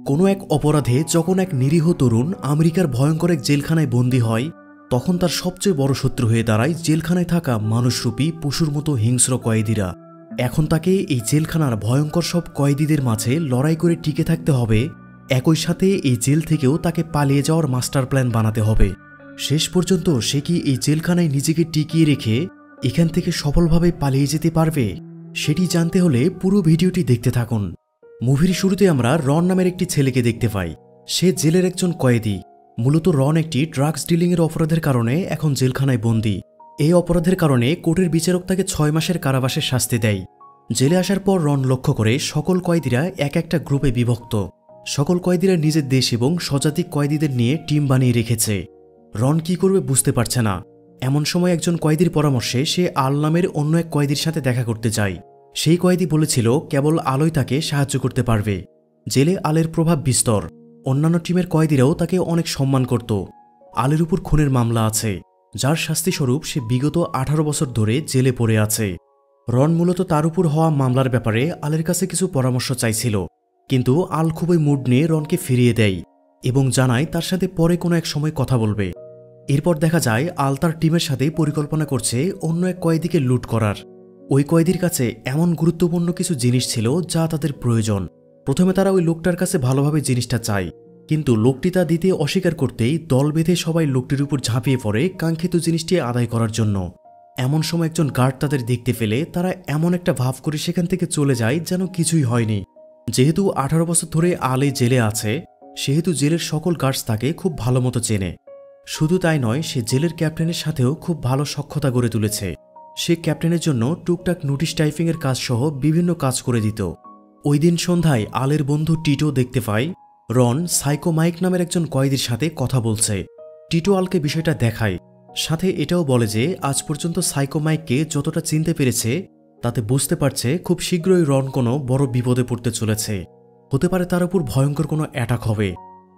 কোনো এক অপরাধে যখন এক নিরীহ তরুণ আমেরিকার ভয়ঙ্কর এক জেলখানায় বন্দী হয়, তখন তার সবচেয়ে বড় শত্রু হয়ে দাঁড়ায় জেলখানায় থাকা মানুষরূপী পশুর মতো হিংস্র কয়েদিরা। এখন তাকে এই জেলখানার ভয়ঙ্কর সব কয়েদিদের মাঝে লড়াই করে টিকে থাকতে হবে, একই সাথে এই জেল থেকেও তাকে পালিয়ে যাওয়ার মাস্টার প্ল্যান বানাতে হবে। শেষ পর্যন্ত সে কি এই জেলখানায় নিজেকে টিকিয়ে রেখে এখান থেকে সফলভাবে পালিয়ে যেতে পারবে? সেটি জানতে হলে পুরো ভিডিওটি দেখতে থাকুন। মুভির শুরুতে আমরা রন নামের একটি ছেলেকে দেখতে পাই। সে জেলের একজন কয়েদি। মূলত রন একটি ড্রাগস ডিলিংয়ের অপরাধের কারণে এখন জেলখানায় বন্দী। এই অপরাধের কারণে কোর্টের বিচারক তাকে 6 মাসের কারাবাসের শাস্তি দেয়। জেলে আসার পর রন লক্ষ্য করে সকল কয়েদিরা এক একটা গ্রুপে বিভক্ত। সকল কয়েদিরা নিজের দেশ এবং স্বজাতিক কয়েদিদের নিয়ে টিম বানিয়ে রেখেছে। রন কি করবে বুঝতে পারছে না। এমন সময় একজন কয়েদির পরামর্শে সে আল নামের অন্য এক কয়েদির সাথে দেখা করতে যায়। সেই কয়েদি বলেছিল কেবল আলোই তাকে সাহায্য করতে পারবে। জেলে আলের প্রভাব বিস্তর। অন্যান্য টিমের কয়েদিরাও তাকে অনেক সম্মান করত। আলের উপর খুনের মামলা আছে, যার শাস্তিস্বরূপ সে বিগত 18 বছর ধরে জেলে পড়ে আছে। রন মূলত তার উপর হওয়া মামলার ব্যাপারে আলের কাছে কিছু পরামর্শ চাইছিল, কিন্তু আল খুবই মুড নিয়ে রনকে ফিরিয়ে দেয় এবং জানায় তার সাথে পরে কোনো এক সময় কথা বলবে। এরপর দেখা যায় আল তার টিমের সাথে পরিকল্পনা করছে অন্য এক কয়েদিকে লুট করার। ওই কয়েদির কাছে এমন গুরুত্বপূর্ণ কিছু জিনিস ছিল যা তাদের প্রয়োজন। প্রথমে তারা ওই লোকটার কাছে ভালোভাবে জিনিসটা চায়, কিন্তু লোকটি তা দিতে অস্বীকার করতেই দল বেঁধে সবাই লোকটির উপর ঝাঁপিয়ে পড়ে কাঙ্ক্ষিত জিনিসটি আদায় করার জন্য। এমন সময় একজন গার্ড তাদের দেখতে পেলে তারা এমন একটা ভাব করে সেখান থেকে চলে যায় যেন কিছুই হয়নি। যেহেতু 18 বছর ধরে আলে জেলে আছে, সেহেতু জেলের সকল গার্ডস তাকে খুব ভালো মতো চেনে। শুধু তাই নয়, সে জেলের ক্যাপ্টেনের সাথেও খুব ভালো সখ্যতা গড়ে তুলেছে। সে ক্যাপ্টেনের জন্য টুকটাক নোটিশ টাইপিংয়ের কাজ সহ বিভিন্ন কাজ করে দিত। ওই দিন সন্ধ্যায় আলের বন্ধু টিটো দেখতে পায় রন সাইকো মাইক নামের একজন কয়েদির সাথে কথা বলছে। টিটো আলকে বিষয়টা দেখায়, সাথে এটাও বলে যে আজ পর্যন্ত সাইকো মাইককে যতটা চিনতে পেরেছে তাতে বুঝতে পারছে খুব শীঘ্রই রন কোনো বড় বিপদে পড়তে চলেছে। হতে পারে তার উপর ভয়ঙ্কর কোনো অ্যাটাক হবে।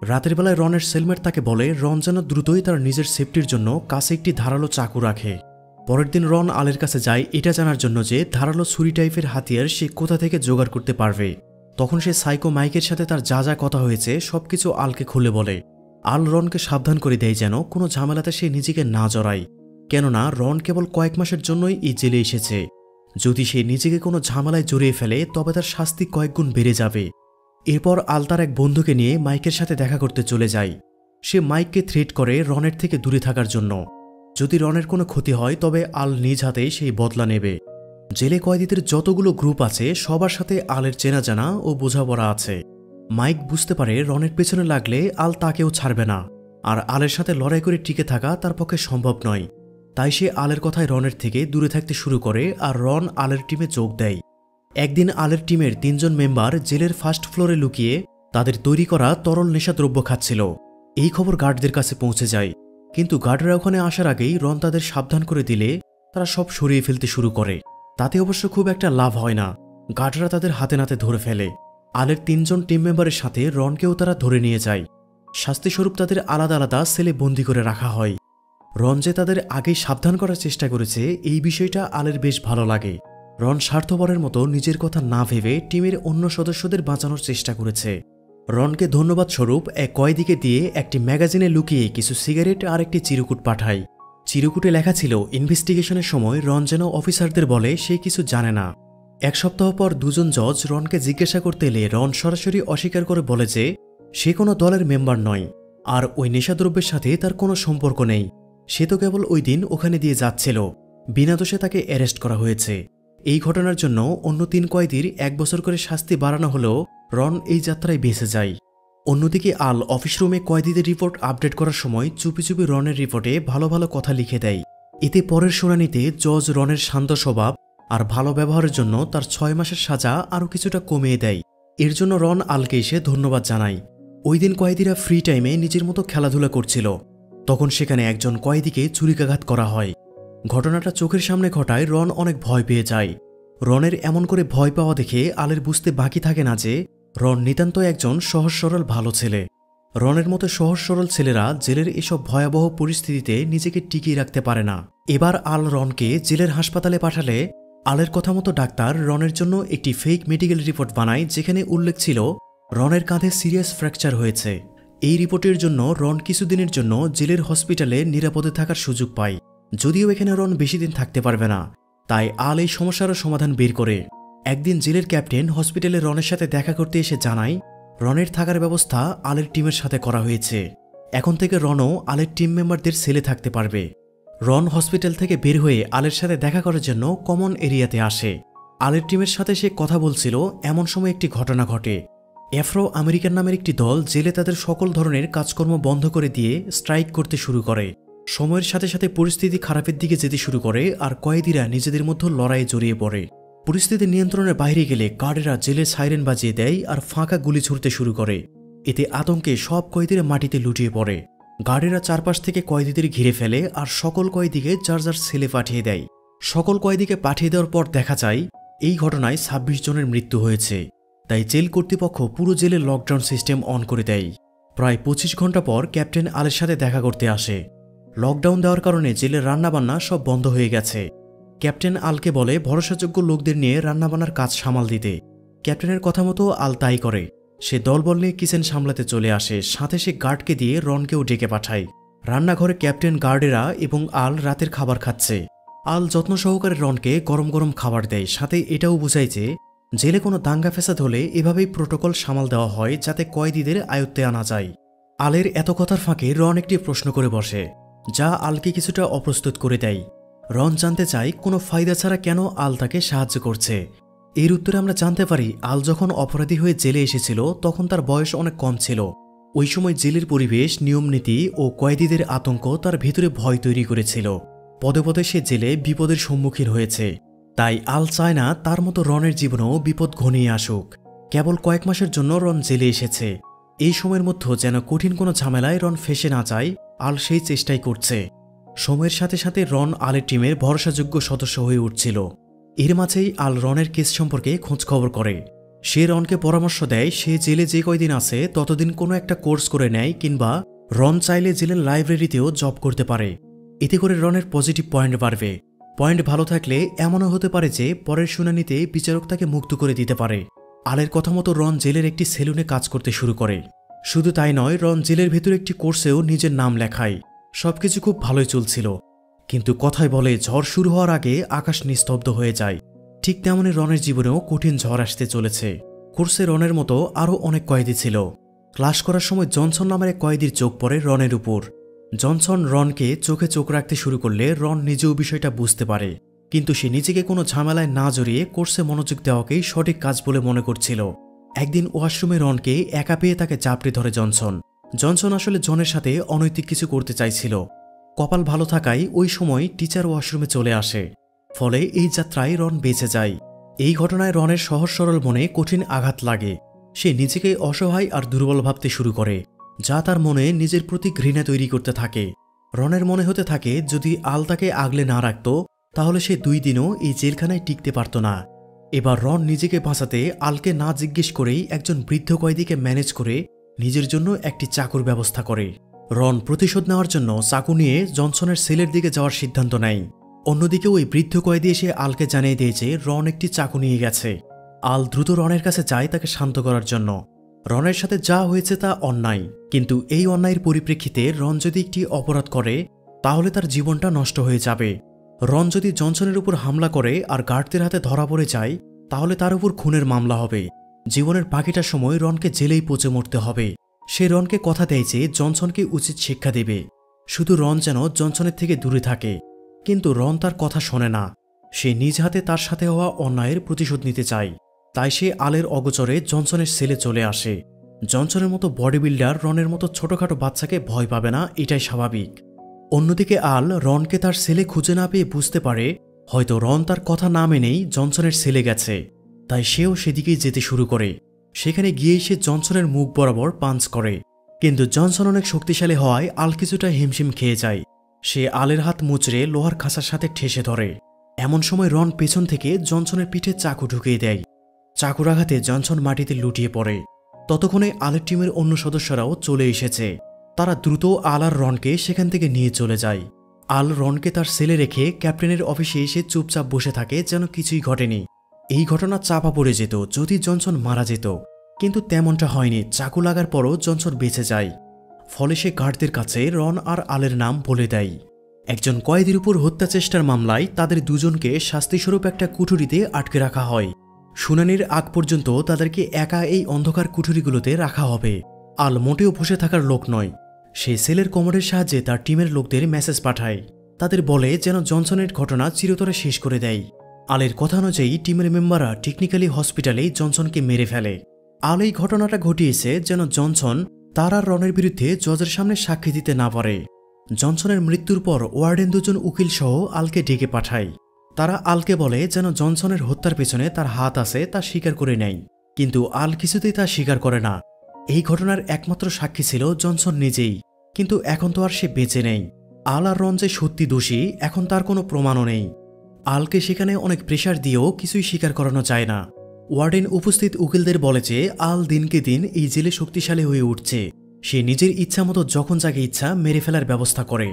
রাতের বেলায় রনের সেলমেট তাকে বলে রন যেন দ্রুতই তার নিজের সেফটির জন্য কাছে একটি ধারালো চাকু রাখে। পরের দিন রন আলের কাছে যায় এটা জানার জন্য যে ধারালো ছুরি টাইপের হাতিয়ার সে কোথা থেকে জোগাড় করতে পারবে। তখন সে সাইকো মাইকের সাথে তার যা যা কথা হয়েছে সবকিছু আলকে খুলে বলে। আল রনকে সাবধান করে দেয় যেন কোনো ঝামেলাতে সে নিজেকে না জড়ায়, কেননা রন কেবল কয়েক মাসের জন্যই এই জেলে এসেছে। যদি সে নিজেকে কোনো ঝামেলায় জড়িয়ে ফেলে তবে তার শাস্তি কয়েক গুণ বেড়ে যাবে। এরপর আল তার এক বন্ধুকে নিয়ে মাইকের সাথে দেখা করতে চলে যায়। সে মাইককে থ্রেট করে রনের থেকে দূরে থাকার জন্য। যদি রনের কোনো ক্ষতি হয় তবে আল নিজ হাতে সেই বদলা নেবে। জেলে কয়েদিদের যতগুলো গ্রুপ আছে সবার সাথে আলের চেনা জানা ও বোঝাপড়া আছে। মাইক বুঝতে পারে রনের পেছনে লাগলে আল তাকেও ছাড়বে না, আর আলের সাথে লড়াই করে টিকে থাকা তার পক্ষে সম্ভব নয়। তাই সে আলের কথায় রনের থেকে দূরে থাকতে শুরু করে আর রন আলের টিমে যোগ দেয়। একদিন আলের টিমের 3 জন মেম্বার জেলের ফার্স্ট ফ্লোরে লুকিয়ে তাদের তৈরি করা তরল নেশাদ্রব্য খাচ্ছিল। এই খবর গার্ডদের কাছে পৌঁছে যায়, কিন্তু গার্ডরা ওখানে আসার আগেই রন তাদের সাবধান করে দিলে তারা সব সরিয়ে ফেলতে শুরু করে। তাতে অবশ্য খুব একটা লাভ হয় না। গার্ডরা তাদের হাতে নাতে ধরে ফেলে। আলের 3 জন টিম মেম্বারের সাথে রনকেও তারা ধরে নিয়ে যায়। শাস্তিস্বরূপ তাদের আলাদা আলাদা সেলে বন্দি করে রাখা হয়। রন যে তাদের আগেই সাবধান করার চেষ্টা করেছে এই বিষয়টা আলের বেশ ভালো লাগে। রন স্বার্থপরের মতো নিজের কথা না ভেবে টিমের অন্য সদস্যদের বাঁচানোর চেষ্টা করেছে। রনকে ধন্যবাদ স্বরূপ এক কয়েদিকে দিয়ে একটি ম্যাগাজিনে লুকিয়ে কিছু সিগারেট আর একটি চিরকুট পাঠায়। চিরকুটে লেখা ছিল ইনভেস্টিগেশনের সময় রন যেন অফিসারদের বলে সে কিছু জানে না। 1 সপ্তাহ পর 2 জন জজ রনকে জিজ্ঞাসা করতে এলে রন সরাসরি অস্বীকার করে বলে যে সে কোনো দলের মেম্বার নয়, আর ওই নেশাদ্রব্যের সাথে তার কোনো সম্পর্ক নেই। সে তো কেবল ওই দিন ওখানে দিয়ে যাচ্ছিল। বিনা দোষে তাকে অ্যারেস্ট করা হয়েছে। এই ঘটনার জন্য অন্য 3 কয়েদির 1 বছর করে শাস্তি বাড়ানো হলেও রন এই যাত্রায় বেঁচে যায়। অন্যদিকে আল অফিস রুমে কয়েদিদের রিপোর্ট আপডেট করার সময় চুপি চুপি রনের রিপোর্টে ভালো ভালো কথা লিখে দেয়। এতে পরের শুনানিতে জজ রনের শান্ত স্বভাব আর ভালো ব্যবহারের জন্য তার 6 মাসের সাজা আরও কিছুটা কমিয়ে দেয়। এর জন্য রন আলকে এসে ধন্যবাদ জানায়। ওই দিন কয়েদিরা ফ্রি টাইমে নিজের মতো খেলাধুলা করছিল। তখন সেখানে একজন কয়েদিকে ছুরিকাঘাত করা হয়। ঘটনাটা চোখের সামনে ঘটায় রন অনেক ভয় পেয়ে যায়। রনের এমন করে ভয় পাওয়া দেখে আলের বুঝতে বাকি থাকে না যে রন নিতান্ত একজন সহজ সরল ভালো ছেলে। রনের মতো সহজ সরল ছেলেরা জেলের এসব ভয়াবহ পরিস্থিতিতে নিজেকে টিকিয়ে রাখতে পারে না। এবার আল রনকে জেলের হাসপাতালে পাঠালে আলের কথা মতো ডাক্তার রনের জন্য একটি ফেক মেডিকেল রিপোর্ট বানায়, যেখানে উল্লেখ ছিল রনের কাঁধে সিরিয়াস ফ্র্যাকচার হয়েছে। এই রিপোর্টের জন্য রন কিছুদিনের জন্য জেলের হসপিটালে নিরাপদে থাকার সুযোগ পায়। যদিও এখানে রন বেশি দিন থাকতে পারবে না, তাই আল এই সমস্যারও সমাধান বের করে। একদিন জেলের ক্যাপ্টেন হসপিটালে রনের সাথে দেখা করতে এসে জানায় রনের থাকার ব্যবস্থা আলের টিমের সাথে করা হয়েছে। এখন থেকে রনও আলের টিম মেম্বারদের সেলে থাকতে পারবে। রন হসপিটাল থেকে বের হয়ে আলের সাথে দেখা করার জন্য কমন এরিয়াতে আসে। আলের টিমের সাথে সে কথা বলছিল, এমন সময় একটি ঘটনা ঘটে। আফ্রো আমেরিকান নামের একটি দল জেলে তাদের সকল ধরনের কাজকর্ম বন্ধ করে দিয়ে স্ট্রাইক করতে শুরু করে। সময়ের সাথে সাথে পরিস্থিতি খারাপের দিকে যেতে শুরু করে আর কয়েদিরা নিজেদের মধ্যে লড়াইয়ে জড়িয়ে পড়ে। পরিস্থিতি নিয়ন্ত্রণের বাইরে গেলে গার্ডেরা জেলের সাইরেন বাজিয়ে দেয় আর ফাঁকা গুলি ছুড়তে শুরু করে। এতে আতঙ্কে সব কয়েদিরা মাটিতে লুটিয়ে পড়ে। গার্ডেরা চারপাশ থেকে কয়েদিদের ঘিরে ফেলে আর সকল কয়েদিকে যার যার সেলে পাঠিয়ে দেয়। সকল কয়েদিকে পাঠিয়ে দেওয়ার পর দেখা যায় এই ঘটনায় ২৬ জনের মৃত্যু হয়েছে। তাই জেল কর্তৃপক্ষ পুরো জেলে লকডাউন সিস্টেম অন করে দেয়। প্রায় ২৫ ঘন্টা পর ক্যাপ্টেন আলের সাথে দেখা করতে আসে। লকডাউন দেওয়ার কারণে জেলের রান্নাবান্না সব বন্ধ হয়ে গেছে। ক্যাপ্টেন আলকে বলে ভরসাযোগ্য লোকদের নিয়ে রান্নাবান্নার কাজ সামাল দিতে। ক্যাপ্টেনের কথা মতো আল তাই করে। সে দলবল নিয়ে কিচেন সামলাতে চলে আসে, সাথে সে গার্ডকে দিয়ে রনকেও ডেকে পাঠায়। রান্নাঘরে ক্যাপ্টেন, গার্ডেরা এবং আল রাতের খাবার খাচ্ছে। আল যত্ন সহকারে রনকে গরম গরম খাবার দেয়, সাথে এটাও বুঝায় যে জেলে কোনো দাঙ্গা ফ্যাসাদ হলে এভাবেই প্রোটোকল সামাল দেওয়া হয় যাতে কয়েদিদের আয়ত্তে আনা যায়। আলের এত কথার ফাঁকে রন একটি প্রশ্ন করে বসে, যা আলকে কিছুটা অপ্রস্তুত করে দেয়। রন জানতে চায় কোনো ফায়দা ছাড়া কেন আল তাকে সাহায্য করছে। এর উত্তরে আমরা জানতে পারি আল যখন অপরাধী হয়ে জেলে এসেছিল তখন তার বয়স অনেক কম ছিল। ওই সময় জেলের পরিবেশ, নিয়মনীতি ও কয়েদিদের আতঙ্ক তার ভিতরে ভয় তৈরি করেছিল। পদে পদে সে জেলে বিপদের সম্মুখীন হয়েছে। তাই আল চায় না তার মতো রনের জীবনেও বিপদ ঘনিয়ে আসুক। কেবল কয়েক মাসের জন্য রন জেলে এসেছে। এই সময়ের মধ্যে যেন কঠিন কোনো ঝামেলায় রন ফেসে না যায়, আল সেই চেষ্টাই করছে। সময়ের সাথে সাথে রন আলের টিমের ভরসাযোগ্য সদস্য হয়ে উঠছিল। এর মাঝেই আল রনের কেস সম্পর্কে খোঁজখবর করে। সে রনকে পরামর্শ দেয় সে জেলে যে কয়দিন আছে ততদিন কোনো একটা কোর্স করে নেয়, কিংবা রন চাইলে জেলের লাইব্রেরিতেও জব করতে পারে। এতে করে রনের পজিটিভ পয়েন্ট বাড়বে। পয়েন্ট ভালো থাকলে এমনও হতে পারে যে পরের শুনানিতে বিচারক তাকে মুক্ত করে দিতে পারে। আলের কথা মতো রন জেলের একটি সেলুনে কাজ করতে শুরু করে। শুধু তাই নয়, রন জেলের ভেতর একটি কোর্সেও নিজের নাম লেখায়। সবকিছু খুব ভালোই চলছিল, কিন্তু কথায় বলে ঝড় শুরু হওয়ার আগে আকাশ নিস্তব্ধ হয়ে যায়। ঠিক তেমনই রনের জীবনেও কঠিন ঝড় আসতে চলেছে। কোর্সে রনের মতো আরও অনেক কয়েদি ছিল। ক্লাস করার সময় জনসন নামের এক কয়েদির চোখ পড়ে রনের উপর। জনসন রনকে চোখে চোখ রাখতে শুরু করলে রন নিজেও বিষয়টা বুঝতে পারে, কিন্তু সে নিজেকে কোনো ঝামেলায় না জড়িয়ে কোর্সে মনোযোগ দেওয়াকেই সঠিক কাজ বলে মনে করছিল। একদিন ওয়াশরুমে রনকে একা পেয়ে তাকে চাপড়ে ধরে জনসন। জনসন আসলে জনের সাথে অনৈতিক কিছু করতে চাইছিল। কপাল ভালো থাকায় ওই সময় টিচার ওয়াশরুমে চলে আসে, ফলে এই যাত্রায় রন বেঁচে যায়। এই ঘটনায় রনের সহজ সরল মনে কঠিন আঘাত লাগে। সে নিজেকে অসহায় আর দুর্বল ভাবতে শুরু করে, যা তার মনে নিজের প্রতি ঘৃণা তৈরি করতে থাকে। রনের মনে হতে থাকে যদি আল তাকে আগলে না রাখত তাহলে সে 2 দিনও এই জেলখানায় টিকতে পারত না। এবার রন নিজেকে বাঁচাতে আলকে না জিজ্ঞেস করেই একজন বৃদ্ধ কয়েদিকে ম্যানেজ করে নিজের জন্য একটি চাকুর ব্যবস্থা করে। রন প্রতিশোধ নেওয়ার জন্য চাকু নিয়ে জনসনের সেলের দিকে যাওয়ার সিদ্ধান্ত নেয়। অন্যদিকে ওই বৃদ্ধ কয়েদি এসে আলকে জানিয়ে দেয় যে রন একটি চাকু নিয়ে গেছে। আল দ্রুত রনের কাছে যায় তাকে শান্ত করার জন্য। রনের সাথে যা হয়েছে তা অন্যায়, কিন্তু এই অন্যায়ের পরিপ্রেক্ষিতে রন যদি একটি অপরাধ করে তাহলে তার জীবনটা নষ্ট হয়ে যাবে। রন যদি জনসনের উপর হামলা করে আর গার্ডদের হাতে ধরা পড়ে যায় তাহলে তার উপর খুনের মামলা হবে। জীবনের বাকিটা সময় রনকে জেলেই পচে মরতে হবে। সে রনকে কথা দেয় যে জনসনকে উচিত শিক্ষা দেবে, শুধু রন যেন জনসনের থেকে দূরে থাকে। কিন্তু রন তার কথা শোনে না। সে নিজ হাতে তার সাথে হওয়া অন্যায়ের প্রতিশোধ নিতে চায়। তাই সে আলের অগোচরে জনসনের সেলে চলে আসে। জনসনের মতো বডি বিল্ডার রনের মতো ছোটখাটো বাচ্চাকে ভয় পাবে না, এটাই স্বাভাবিক। অন্যদিকে আল রনকে তার সেলে খুঁজে না পেয়ে বুঝতে পারে হয়তো রন তার কথা না মেনেই জনসনের সেলে গেছে। তাই সেও সেদিকেই যেতে শুরু করে। সেখানে গিয়েই সে জনসনের মুখ বরাবর পাঞ্চ করে, কিন্তু জনসন অনেক শক্তিশালী হওয়ায় আল কিছুটা হিমশিম খেয়ে যায়। সে আলের হাত মুচড়ে লোহার খাঁচার সাথে ঠেসে ধরে। এমন সময় রন পেছন থেকে জনসনের পিঠে চাকু ঢুকিয়ে দেয়। চাকুর আঘাতে জনসন মাটিতে লুটিয়ে পড়ে। ততক্ষণে আলের টিমের অন্য সদস্যরাও চলে এসেছে। তারা দ্রুত আল আর রনকে সেখান থেকে নিয়ে চলে যায়। আল রনকে তার সেলে রেখে ক্যাপ্টেনের অফিসে এসে চুপচাপ বসে থাকে, যেন কিছুই ঘটেনি। এই ঘটনা চাপা পড়ে যেত যদি জনসন মারা যেত। কিন্তু তেমনটা হয়নি। চাকু লাগার পরও জনসন বেঁচে যায়। ফলে সে গার্ডদের কাছে রন আর আলের নাম বলে দেয়। একজন কয়েদির উপর হত্যা চেষ্টার মামলায় তাদের দুজনকে শাস্তিস্বরূপ একটা কুঠুরিতে আটকে রাখা হয়। শুনানির আগ পর্যন্ত তাদেরকে একা এই অন্ধকার কুঠুরিগুলোতে রাখা হবে। আল মোটেও বসে থাকার লোক নয়। সে সেলের কমোডের সাহায্যে তার টিমের লোকদের মেসেজ পাঠায়। তাদের বলে যেন জনসনের ঘটনা চিরতরে শেষ করে দেয়। আলের কথা অনুযায়ী টিমের মেম্বাররা টেকনিক্যালি হসপিটালেই জনসনকে মেরে ফেলে। আল এই ঘটনাটা ঘটিয়েছে যেন জনসন তার আর রনের বিরুদ্ধে জজের সামনে সাক্ষী দিতে না পারে। জনসনের মৃত্যুর পর ওয়ার্ডেন দুজন উকিল সহ আলকে ডেকে পাঠায়। তারা আলকে বলে যেন জনসনের হত্যার পেছনে তার হাত আছে তা স্বীকার করে নেয়। কিন্তু আল কিছুতেই তা স্বীকার করে না। এই ঘটনার একমাত্র সাক্ষী ছিল জনসন নিজেই। কিন্তু এখন তো আর সে বেঁচে নেই। আল আর রন যে সত্যি দোষী এখন তার কোনো প্রমাণও নেই। আলকে সেখানে অনেক প্রেশার দিয়েও কিছুই স্বীকার করানো যায় না। ওয়ার্ডেন উপস্থিত উকিলদের বলে যে আল দিনকে দিন এই জেলে শক্তিশালী হয়ে উঠছে। সে নিজের ইচ্ছা মতো যখন যাকে ইচ্ছা মেরে ফেলার ব্যবস্থা করে।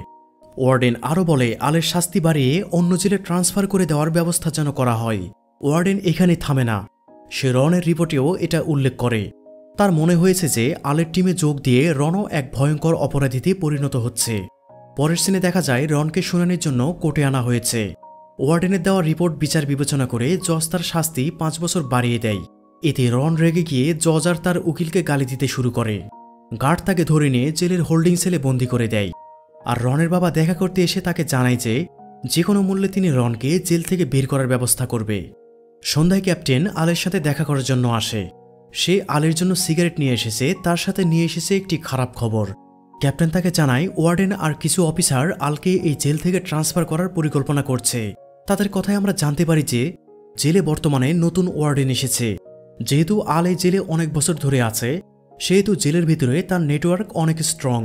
ওয়ার্ডেন আরও বলে আলের শাস্তি বাড়িয়ে অন্য জেলে ট্রান্সফার করে দেওয়ার ব্যবস্থা যেন করা হয়। ওয়ার্ডেন এখানে থামে না। সে রনের রিপোর্টেও এটা উল্লেখ করে। তার মনে হয়েছে যে আলের টিমে যোগ দিয়ে রনও এক ভয়ঙ্কর অপরাধীতে পরিণত হচ্ছে। পরের সিনে দেখা যায় রনকে শুনানির জন্য কোর্টে আনা হয়েছে। ওয়ার্ডেনের দেওয়া রিপোর্ট বিচার বিবেচনা করে জজ তার শাস্তি 5 বছর বাড়িয়ে দেয়। এতে রন রেগে গিয়ে জজ আর তার উকিলকে গালি দিতে শুরু করে। গার্ড তাকে ধরে নিয়ে জেলের হোল্ডিং সেলে বন্দী করে দেয়। আর রনের বাবা দেখা করতে এসে তাকে জানায় যে কোনো মূল্যে তিনি রনকে জেল থেকে বের করার ব্যবস্থা করবে। সন্ধ্যায় ক্যাপ্টেন আলের সাথে দেখা করার জন্য আসে। সে আলের জন্য সিগারেট নিয়ে এসেছে, তার সাথে নিয়ে এসেছে একটি খারাপ খবর। ক্যাপ্টেন তাকে জানায় ওয়ার্ডেন আর কিছু অফিসার আলকে এই জেল থেকে ট্রান্সফার করার পরিকল্পনা করছে। তাদের কথায় আমরা জানতে পারি যে জেলে বর্তমানে নতুন ওয়ার্ডেন এসেছে। যেহেতু আল এই জেলে অনেক বছর ধরে আছে, সেহেতু জেলের ভিতরে তার নেটওয়ার্ক অনেক স্ট্রং।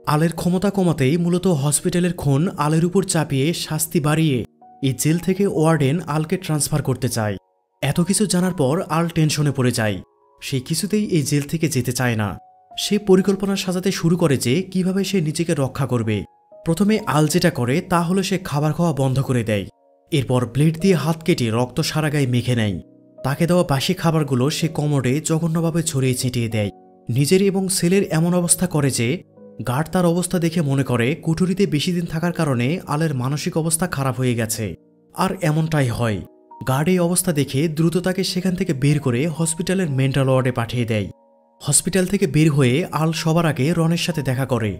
আলের ক্ষমতা কমাতেই মূলত হসপিটালের খুন আলের উপর চাপিয়ে শাস্তি বাড়িয়ে এই জেল থেকে ওয়ার্ডেন আলকে ট্রান্সফার করতে চায়। এত কিছু জানার পর আল টেনশনে পড়ে যায়। সে কিছুতেই এই জেল থেকে যেতে চায় না। সে পরিকল্পনা সাজাতে শুরু করে যে কিভাবে সে নিজেকে রক্ষা করবে। প্রথমে আল যেটা করে তা হলো সে খাবার খাওয়া বন্ধ করে দেয়। এরপর ব্লেড দিয়ে হাত কেটে রক্ত সারা গায়ে মেখে নেয়। তাকে দেওয়া বাসি খাবারগুলো সে কমোডে জঘন্যভাবে ছড়িয়ে ছিটিয়ে দেয়। নিজের এবং সেলের এমন অবস্থা করে যে গার্ড তার অবস্থা দেখে মনে করে কুঠুরিতে বেশি দিন থাকার কারণে আলের মানসিক অবস্থা খারাপ হয়ে গেছে। আর এমনটাই হয়। গার্ড এই অবস্থা দেখে দ্রুত তাকে সেখান থেকে বের করে হসপিটালের মেন্টাল ওয়ার্ডে পাঠিয়ে দেয়। হসপিটাল থেকে বের হয়ে আল সবার আগে রনের সাথে দেখা করে।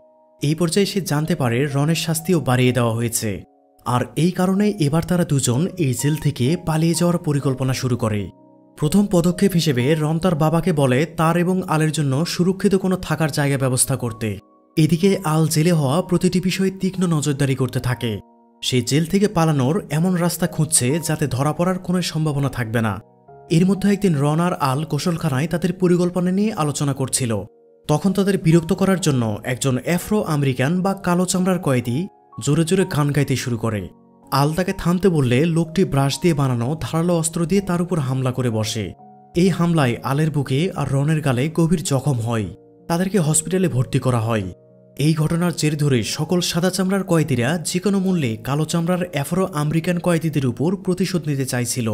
এই পর্যায়ে সে জানতে পারে রনের শাস্তিও বাড়িয়ে দেওয়া হয়েছে। আর এই কারণে এবার তারা দুজন এই জেল থেকে পালিয়ে যাওয়ার পরিকল্পনা শুরু করে। প্রথম পদক্ষেপ হিসেবে রন তার বাবাকে বলে তার এবং আলের জন্য সুরক্ষিত কোনো থাকার জায়গা ব্যবস্থা করতে। এদিকে আল জেলে হওয়া প্রতিটি বিষয়ে তীক্ষ্ণ নজরদারি করতে থাকে। সে জেল থেকে পালানোর এমন রাস্তা খুঁজছে যাতে ধরা পড়ার কোনো সম্ভাবনা থাকবে না। এর মধ্যে একদিন রন আর আল গোসলখানায় তাদের পরিকল্পনা নিয়ে আলোচনা করছিল। তখন তাদের বিরক্ত করার জন্য একজন আফ্রো আমেরিকান বা কালো চামড়ার কয়েদি জোরে জোরে গান গাইতে শুরু করে। আল তাকে থামতে বললে লোকটি ব্রাশ দিয়ে বানানো ধারালো অস্ত্র দিয়ে তার উপর হামলা করে বসে। এই হামলায় আলের বুকে আর রনের গালে গভীর জখম হয়। তাদেরকে হসপিটালে ভর্তি করা হয়। এই ঘটনার জের ধরে সকল সাদা চামড়ার কয়েদিরা যে কোনো মূল্যে কালো চামড়ার আফ্রো আমেরিকান কয়েদিদের উপর প্রতিশোধ নিতে চাইছিল।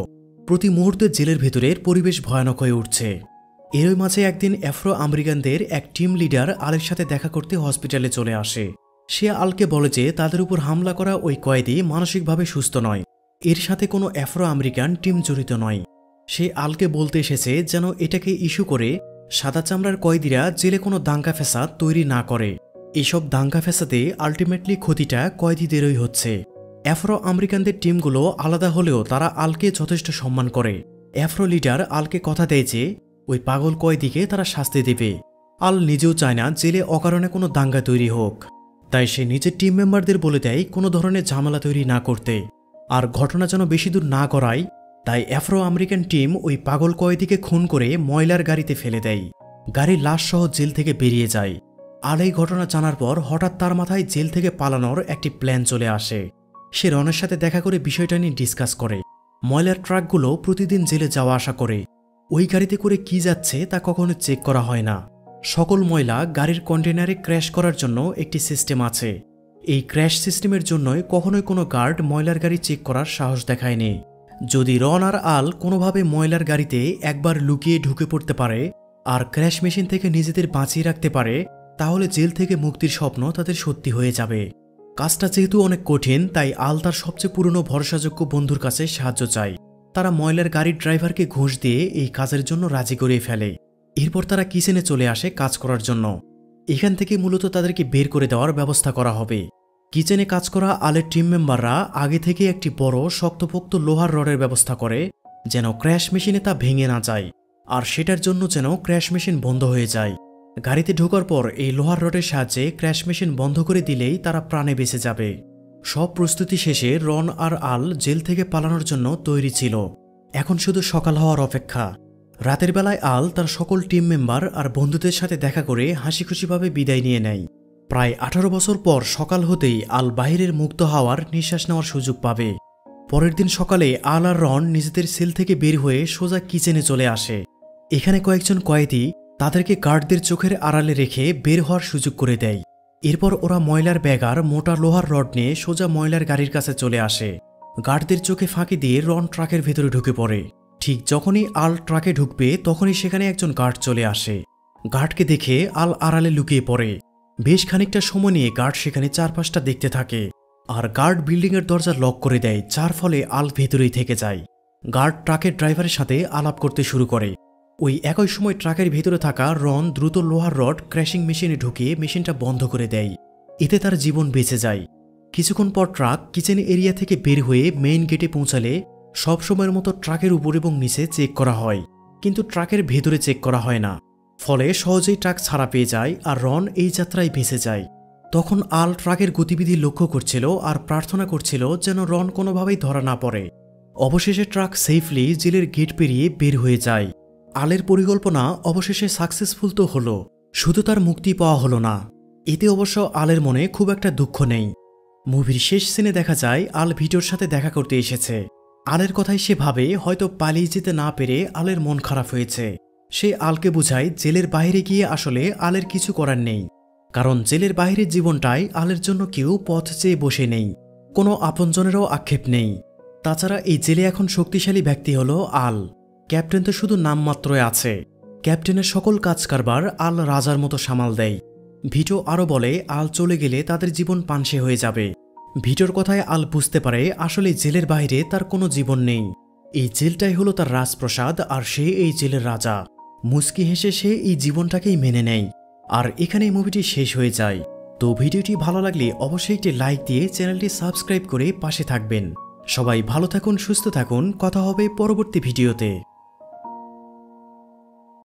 প্রতি মুহূর্তে জেলের ভেতরের পরিবেশ ভয়ানক হয়ে উঠছে। এরই মাঝে একদিন আফ্রো আমেরিকানদের এক টিম লিডার আলের সাথে দেখা করতে হসপিটালে চলে আসে। সে আলকে বলে যে তাদের উপর হামলা করা ওই কয়েদি মানসিকভাবে সুস্থ নয়। এর সাথে কোনো আফ্রো আমেরিকান টিম জড়িত নয়। সে আলকে বলতে এসেছে যেন এটাকে ইস্যু করে সাদা চামড়ার কয়েদিরা জেলে কোনো দাঙ্গা ফ্যাসাদ তৈরি না করে। এসব দাঙ্গা ফ্যাসাদে আলটিমেটলি ক্ষতিটা কয়েদিদেরই হচ্ছে। আফ্রো আমেরিকানদের টিমগুলো আলাদা হলেও তারা আলকে যথেষ্ট সম্মান করে। আফ্রো লিডার আলকে কথা দেয় যে ওই পাগল কয়েদিকে তারা শাস্তি দেবে। আল নিজেও চায় না জেলে অকারণে কোনো দাঙ্গা তৈরি হোক। তাই সে নিজের টিম মেম্বারদের বলে দেয় কোনো ধরনের ঝামেলা তৈরি না করতে। আর ঘটনা যেন বেশি দূর না করায় তাই আফ্রো আমেরিকান টিম ওই পাগল কয়েদিকে খুন করে ময়লার গাড়িতে ফেলে দেয়। গাড়ির লাশ সহ জেল থেকে বেরিয়ে যায়। আল এই ঘটনা জানার পর হঠাৎ তার মাথায় জেল থেকে পালানোর একটি প্ল্যান চলে আসে। সে রনের সাথে দেখা করে বিষয়টা নিয়ে ডিসকাস করে। ময়লার ট্রাকগুলো প্রতিদিন জেলে যাওয়া আসা করে। ওই গাড়িতে করে কি যাচ্ছে তা কখনো চেক করা হয় না। সকল ময়লা গাড়ির কন্টেনারে ক্র্যাশ করার জন্য একটি সিস্টেম আছে। এই ক্র্যাশ সিস্টেমের জন্যই কখনোই কোনো গার্ড ময়লার গাড়ি চেক করার সাহস দেখায়নি। যদি রন আর আল কোনোভাবে ময়লার গাড়িতে একবার লুকিয়ে ঢুকে পড়তে পারে আর ক্র্যাশ মেশিন থেকে নিজেদের বাঁচিয়ে রাখতে পারে, তাহলে জেল থেকে মুক্তির স্বপ্ন তাদের সত্যি হয়ে যাবে। কাজটা যেহেতু অনেক কঠিন, তাই আল তার সবচেয়ে পুরনো ভরসাযোগ্য বন্ধুর কাছে সাহায্য চায়। তারা ময়লার গাড়ির ড্রাইভারকে ঘুষ দিয়ে এই কাজের জন্য রাজি করিয়ে ফেলে। এরপর তারা কিচেনে চলে আসে কাজ করার জন্য। এখান থেকে মূলত তাদেরকে বের করে দেওয়ার ব্যবস্থা করা হবে। কিচেনে কাজ করা আলের টিম মেম্বাররা আগে থেকে একটি বড় শক্তপোক্ত লোহার রডের ব্যবস্থা করে, যেন ক্র্যাশ মেশিনে তা ভেঙে না যায়, আর সেটার জন্য যেন ক্র্যাশ মেশিন বন্ধ হয়ে যায়। গাড়িতে ঢোকার পর এই লোহার রডের সাহায্যে ক্র্যাশ মেশিন বন্ধ করে দিলেই তারা প্রাণে বেঁচে যাবে। সব প্রস্তুতি শেষে রন আর আল জেল থেকে পালানোর জন্য তৈরি ছিল। এখন শুধু সকাল হওয়ার অপেক্ষা। রাতের বেলায় আল তার সকল টিম মেম্বার আর বন্ধুদের সাথে দেখা করে হাসিখুশিভাবে বিদায় নিয়ে নেয়। প্রায় 18 বছর পর সকাল হতেই আল বাইরের মুক্ত হাওয়ার নিঃশ্বাস নেওয়ার সুযোগ পাবে। পরের দিন সকালে আল আর রন নিজেদের সেল থেকে বের হয়ে সোজা কিচেনে চলে আসে। এখানে কয়েকজন কয়েদি তাদেরকে গার্ডদের চোখের আড়ালে রেখে বের হওয়ার সুযোগ করে দেয়। এরপর ওরা ময়লার ব্যাগ আর মোটা লোহার রড নিয়ে সোজা ময়লার গাড়ির কাছে চলে আসে। গার্ডদের চোখে ফাঁকি দিয়ে রন ট্রাকের ভেতরে ঢুকে পড়ে। ঠিক যখনই আল ট্রাকে ঢুকবে তখনই সেখানে একজন গার্ড চলে আসে। গার্ডকে দেখে আল আড়ালে লুকিয়ে পড়ে। বেশ খানিকটা সময় নিয়ে গার্ড সেখানে চারপাশটা দেখতে থাকে, আর গার্ড বিল্ডিংয়ের দরজা লক করে দেয়, যার ফলে আল ভেতরেই থেকে যায়। গার্ড ট্রাকের ড্রাইভারের সাথে আলাপ করতে শুরু করে। ওই একই সময় ট্রাকের ভেতরে থাকা রন দ্রুত লোহার রড ক্র্যাশিং মেশিনে ঢুকিয়ে মেশিনটা বন্ধ করে দেয়। এতে তার জীবন বেঁচে যায়। কিছুক্ষণ পর ট্রাক কিচেন এরিয়া থেকে বের হয়ে মেইন গেটে পৌঁছালে সবসময়ের মতো ট্রাকের উপর এবং নিচে চেক করা হয়, কিন্তু ট্রাকের ভেতরে চেক করা হয় না। ফলে সহজেই ট্রাক ছাড়া পেয়ে যায় আর রন এই যাত্রায় ভেসে যায়। তখন আল ট্রাকের গতিবিধি লক্ষ্য করছিল আর প্রার্থনা করছিল যেন রন কোনোভাবেই ধরা না পড়ে। অবশেষে ট্রাক সেফলি জেলের গেট পেরিয়ে বের হয়ে যায়। আলের পরিকল্পনা অবশেষে সাকসেসফুল তো হলো, শুধু তার মুক্তি পাওয়া হলো না। এতে অবশ্য আলের মনে খুব একটা দুঃখ নেই। মুভির শেষ সিনে দেখা যায় আল ভিটোর সাথে দেখা করতে এসেছে। আলের কথাই সে ভাবে হয়তো পালিয়ে যেতে না পেরে আলের মন খারাপ হয়েছে। সে আলকে বুঝায় জেলের বাইরে গিয়ে আসলে আলের কিছু করার নেই, কারণ জেলের বাইরের জীবনটাই আলের জন্য কেউ পথ চেয়ে বসে নেই, কোনো আপনজনেরও আক্ষেপ নেই। তাছাড়া এই জেলে এখন শক্তিশালী ব্যক্তি হলো আল। ক্যাপ্টেন তো শুধু নামমাত্রই আছে। ক্যাপ্টেনের সকল কাজ কারবার আল রাজার মতো সামাল দেয়। ভিটো আরও বলে আল চলে গেলে তাদের জীবন পানসে হয়ে যাবে। ভিটোর কথায় আল বুঝতে পারে আসলে জেলের বাইরে তার কোনো জীবন নেই। এই জেলটাই হলো তার রাজপ্রাসাদ, আর সে এই জেলের রাজা। মুস্কি হেসে সে এই জীবনটাকেই মেনে নেয়। আর এখানেই মুভিটি শেষ হয়ে যায়। তো ভিডিওটি ভালো লাগলে অবশ্যই একটি লাইক দিয়ে চ্যানেলটি সাবস্ক্রাইব করে পাশে থাকবেন। সবাই ভালো থাকুন, সুস্থ থাকুন। কথা হবে পরবর্তী ভিডিওতে।